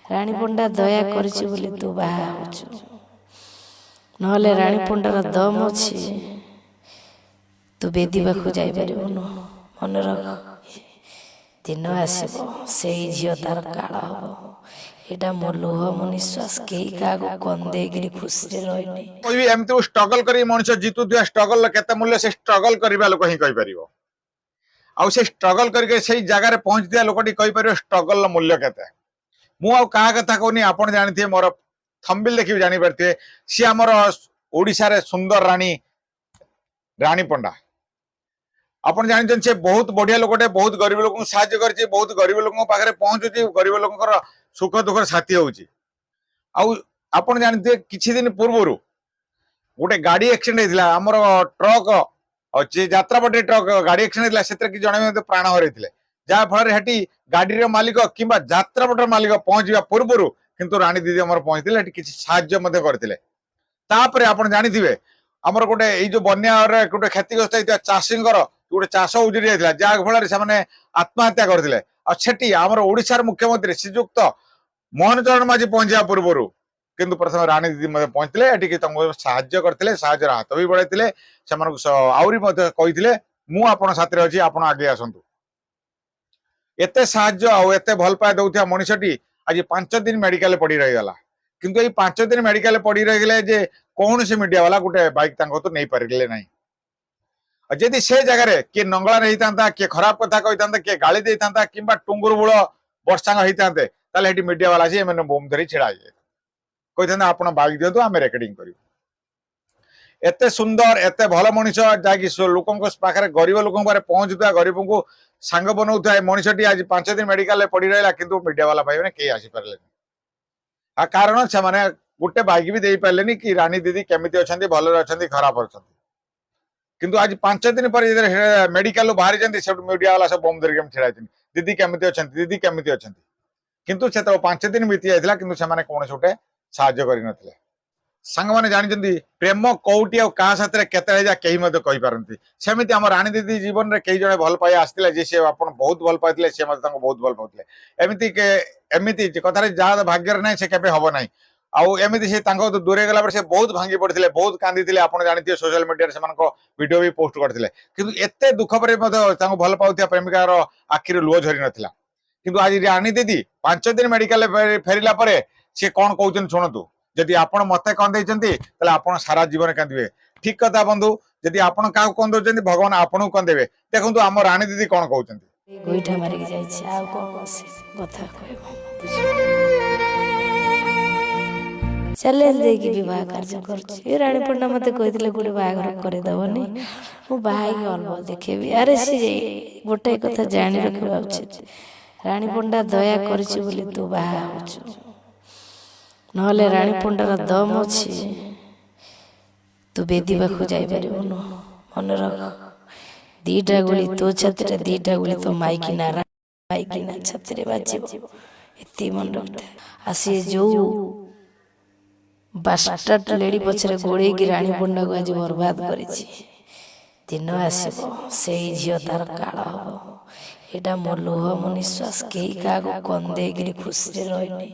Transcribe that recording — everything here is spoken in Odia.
ରାଣୀ ପଣ୍ଡା ଦୟା କରିଛି ବୋଲି ତୁ ବାହା ହଉଛୁ, ନହେଲେ ରାଣୀ ପଣ୍ଡାର ଦମ ଅଛି ତୁ ବେଦି ପାଖକୁ ଯାଇପାରିବୁନୁ। ମନେ ରଖ, ଦିନ ଆସିବ ସେଇ ଝିଅ ତାର କାଳ ହବ। ଏଇଟା ମୋ ଲୁହ ମୋ ନିଶ୍ୱାସ, କେହି କାହାକୁ କନ୍ଦେଇକିରି ଖୁସିରେ ରହିନି। ଏମିତି ଷ୍ଟ୍ରଗଲ କରି ମଣିଷ ଜିତୁଥିବା ଷ୍ଟ୍ରଗଲ କେତେ ମୂଲ୍ୟ ସେ ଷ୍ଟ୍ରଗଲ କରିବା ଲୋକ ହିଁ କହିପାରିବ। ଆଉ ସେ ଷ୍ଟ୍ରଗଲ କରିକି ସେଇ ଜାଗାରେ ପହଞ୍ଚିଥିବା ଲୋକଟି କହିପାରିବ ଷ୍ଟ୍ରଗଲର ମୂଲ୍ୟ କେତେ। ମୁଁ ଆଉ କାହା କଥା କହୁନି, ଆପଣ ଜାଣିଥିବେ, ମୋର ଥମ୍ବିଲ ଦେଖିବି ଜାଣିପାରିଥିବେ, ସିଏ ଆମର ଓଡ଼ିଶାରେ ସୁନ୍ଦର ରାଣୀ ପଣ୍ଡା। ଆପଣ ଜାଣିଛନ୍ତି ସେ ବହୁତ ବଢିଆ ଲୋକଟେ, ବହୁତ ଗରିବ ଲୋକଙ୍କୁ ସାହାଯ୍ୟ କରିଛି, ବହୁତ ଗରିବ ଲୋକଙ୍କ ପାଖରେ ପହଞ୍ଚୁଛି, ଗରିବ ଲୋକଙ୍କର ସୁଖ ଦୁଃଖର ସାଥୀ ହଉଛି। ଆଉ ଆପଣ ଜାଣିଥିବେ କିଛି ଦିନ ପୂର୍ବରୁ ଗୋଟେ ଗାଡି ଆକ୍ସିଡେଣ୍ଟ ହେଇଥିଲା, ଆମର ଟ୍ରକ ଅଛି ଯାତ୍ରାବାଟୀ ଟ୍ରକ ଗାଡି ଆକ୍ସିଡେଣ୍ଟ ହେଇଥିଲା, ସେଥିରେ କିଛି ଜଣେ ମଧ୍ୟ ପ୍ରାଣ ହରାଇଥିଲେ। ଯାହା ଫଳରେ ସେଠି ଗାଡିର ମାଲିକ କିମ୍ବା ଯାତ୍ରାବାଟର ମାଲିକ ପହଞ୍ଚିବା ପୂର୍ବରୁ କିନ୍ତୁ ରାଣୀ ଦିଦି ଆମର ପହଞ୍ଚିଥିଲେ, ସେଠି କିଛି ସାହାଯ୍ୟ ମଧ୍ୟ କରିଥିଲେ। ତାପରେ ଆପଣ ଜାଣିଥିବେ ଆମର ଗୋଟେ ଏଇ ଯୋଉ ବନ୍ୟାରେ ଗୋଟେ କ୍ଷତିଗ୍ରସ୍ତ ହେଇଥିବା ଚାଷୀଙ୍କର ଗୋଟେ ଚାଷ ଉଜୁଡି ଯାଇଥିଲା, ଯାହା ଫଳରେ ସେମାନେ ଆତ୍ମହତ୍ୟା କରିଥିଲେ। ଆଉ ସେଠି ଆମର ଓଡ଼ିଶାର ମୁଖ୍ୟମନ୍ତ୍ରୀ ଶ୍ରୀଯୁକ୍ତ ମୋହନ ଚରଣ ମାଝୀ ପହଞ୍ଚିବା ପୂର୍ବରୁ କିନ୍ତୁ ପ୍ରଥମେ ରାଣୀ ଦିଦି ମଧ୍ୟ ପହଞ୍ଚିଥିଲେ, ଏଠିକି ତାଙ୍କୁ ସାହାଯ୍ୟ କରିଥିଲେ, ସାହାଯ୍ୟର ହାତ ବି ବଢାଇଥିଲେ, ସେମାନଙ୍କୁ ଆହୁରି ମଧ୍ୟ କହିଥିଲେ ମୁଁ ଆପଣ ସାଥିରେ ଅଛି, ଆପଣ ଆଗେଇ ଆସନ୍ତୁ। ଏତେ ସାହାଯ୍ୟ ଆଉ ଏତେ ଭଲ ପାଇବା ଦଉଥିବା ମଣିଷଟି ଆଜି 5 ଦିନ ମେଡିକାଲ ପଡି ରହିଗଲା। କିନ୍ତୁ ଏଇ 5 ଦିନ ମେଡିକାଲ ପଡି ରହିଗଲେ ଯେ କୌଣସି ମିଡିଆ ବାଲା ଗୋଟେ ବାଇକ୍ ତାଙ୍କ ନେଇ ପାରିଲେ ନାହିଁ। ଯଦି ସେ ଜାଗାରେ କିଏ ନଙ୍ଗଳାରେ ହେଇଥାନ୍ତା, କିଏ ଖରାପ କଥା କହିଥାନ୍ତା, କିଏ ଗାଳି ଦେଇଥାନ୍ତା କିମ୍ବା ଟୁଙ୍ଗୁରୁ ବୁଳ ବର୍ଷାଙ୍ଗ ହେଇଥାନ୍ତେ, ତାହେଲେ ଏଠି ମିଡିଆ ବାଲା ଆସି ଏମାନେ ବୋମ୍ ଧରି ଛିଡା ହେଇଯାଏ, କହିଥାନ୍ତେ ଆପଣ ବାଇକ୍ ଦିଅନ୍ତୁ ଆମେ ରେକର୍ଡିଂ କରିବୁ। ଏତେ ସୁନ୍ଦର ଏତେ ଭଲ ମଣିଷ, ଯାହାକି ଲୋକଙ୍କ ପାଖରେ ଗରିବ ଲୋକଙ୍କ ପାଖରେ ପହଞ୍ଚୁଥିବା, ଗରିବଙ୍କୁ ସାଙ୍ଗ ବନଉଥିବା ଏ ମଣିଷଟି ଆଜି 5 ଦିନ ମେଡିକାଲରେ ପଡି ରହିଲା, କିନ୍ତୁ ମିଡିଆ ବାଲା ଭାଇମାନେ କେହି ଆସିପାରିଲେନି। ଆଉ କାରଣ ସେମାନେ ଗୋଟେ ବାଇକ୍ ବି ଦେଇପାରିଲେନି କି ରାଣୀ ଦିଦି କେମିତି ଅଛନ୍ତି, ଭଲରେ ଅଛନ୍ତି, ଖରାପ ଅଛନ୍ତି। କିନ୍ତୁ ଆଜି 5 ଦିନ ପରେ ମେଡିକାଲରୁ ବାହାରିଛନ୍ତି, ସେଠୁ ମିଡିଆ ବାଲା ସବୁ ବୋମ୍ ଧରିକି ଛିଡା ହେଇଛନ୍ତି, ଦିଦି କେମିତି ଅଛନ୍ତି, ଦିଦି କେମିତି ଅଛନ୍ତି। କିନ୍ତୁ ସେତେବେଳେ 5 ଦିନ ବିତି ଯାଇଥିଲା, କିନ୍ତୁ ସେମାନେ କୌଣସି ଗୋଟେ ସାହାଯ୍ୟ କରିନଥିଲେ। ସାଙ୍ଗମାନେ ଜାଣିଛନ୍ତି ପ୍ରେମ କୋଉଠି ଆଉ କାହା ସାଥିରେ କେତେବେଳେ ଯାଏ କେହି ମଧ୍ୟ କହିପାରନ୍ତି। ସେମିତି ଆମ ରାଣୀ ଦିଦି ଜୀବନରେ କେହି ଜଣେ ଭଲ ପାଇ ଆସିଥିଲେ, ଯେ ସେ ଆପଣ ବହୁତ ଭଲ ପାଇଥିଲେ, ସେ ମଧ୍ୟ ତାଙ୍କୁ ବହୁତ ଭଲ ପାଉଥିଲେ। ଏମିତି କଥାରେ ଯାହା ଭାଗ୍ୟରେ ନାହିଁ ସେ କେବେ ହବ ନାହିଁ। ଆଉ ଏମିତି ସେ ତାଙ୍କ ଦୂରେଇ ଗଲା ପରେ ସେ ବହୁତ ଭାଙ୍ଗି ପଡିଥିଲେ, ବହୁତ କାନ୍ଦିଥିଲେ। ଆପଣ ଜାଣିଥିବେ ସୋସିଆଲ ମିଡିଆରେ ସେମାନଙ୍କ ଭିଡିଓ ବି ପୋଷ୍ଟ କରିଥିଲେ। କିନ୍ତୁ ଏତେ ଦୁଃଖ ପରେ ମଧ୍ୟ ତାଙ୍କୁ ଭଲ ପାଉଥିବା ପ୍ରେମିକାର ଆଖିରୁ ଲୁହ ଝରି ନଥିଲା। କିନ୍ତୁ ଆଜି ରାଣୀ ଦିଦି 5 ଦିନ ମେଡିକାଲ ଫେରିଲା ପରେ ସେ କଣ କହୁଛନ୍ତି ଶୁଣନ୍ତୁ। ଯଦି ଆପଣ ମତେ କନ୍ଦେଇଛନ୍ତି ତାହେଲେ ଆପଣ ସାରା ଜୀବନ କାନ୍ଦିବେ। ଠିକ କଥା ବନ୍ଧୁ, ଯଦି ଆପଣ କାହାକୁ କନ୍ଦଉଛନ୍ତି ଭଗବାନ ଆପଣଙ୍କୁ କନ୍ଦେଇବେ। ଦେଖନ୍ତୁ ଆମ ରାଣୀ ଦିଦି କଣ କହୁଛନ୍ତି। ଗୋଇଠା ମାରିକି ଯାଇଛି, ଆଉ କୌଣସି କଥା କହିବ ଚ୍ୟାଲେଞ୍ଜ ଦେଇକି ବିବାହ କାର୍ଯ୍ୟ କରୁଛି। ରାଣୀ ପଣ୍ଡା ମତେ କହିଥିଲେ ଗୋଟେ ବାହାଘର କରିଦବନି, ମୁଁ ବାହା ହେଇକି ଅଲ୍ପ ଦେଖେଇବି। ଆରେ ସିଏ ଗୋଟାଏ କଥା ଜାଣି ରଖିବା ଉଚିତ, ରାଣୀ ପଣ୍ଡା ଦୟା କରିଛି ବୋଲି ତୁ ବାହା ହଉଛୁ, ନହେଲେ ରାଣୀ ପଣ୍ଡାର ଦମ ଅଛି ତୁ ବେଦି ପାଖକୁ ଯାଇପାରିବୁନୁ। ମନେ ରଖ, 2ଟା ଗୁଳି ତୋ ଛାତିରେ, 2ଟା ଗୁଳି ତୋ ମାଇକିନା ଛାତିରେ ବାଜିବ, ଏତିକି ମନେ ରଖିଥା। ଆଉ ସିଏ ଯୋଉ ବାଷ୍ଟାର୍ଡ ଲେଡି ପଛରେ ଗୋଳେଇକି ରାଣୀ ପଣ୍ଡାକୁ ଆଜି ବର୍ବାଦ କରିଛି, ଦିନ ଆସିବ ସେଇ ଝିଅ ତାର କାଳ ହବ। ଏଇଟା ମୋ ଲୁହ ମୋ ନିଶ୍ୱାସ, କେହି କାହାକୁ କନ୍ଦେଇକିରି ଖୁସିରେ ରହିନି।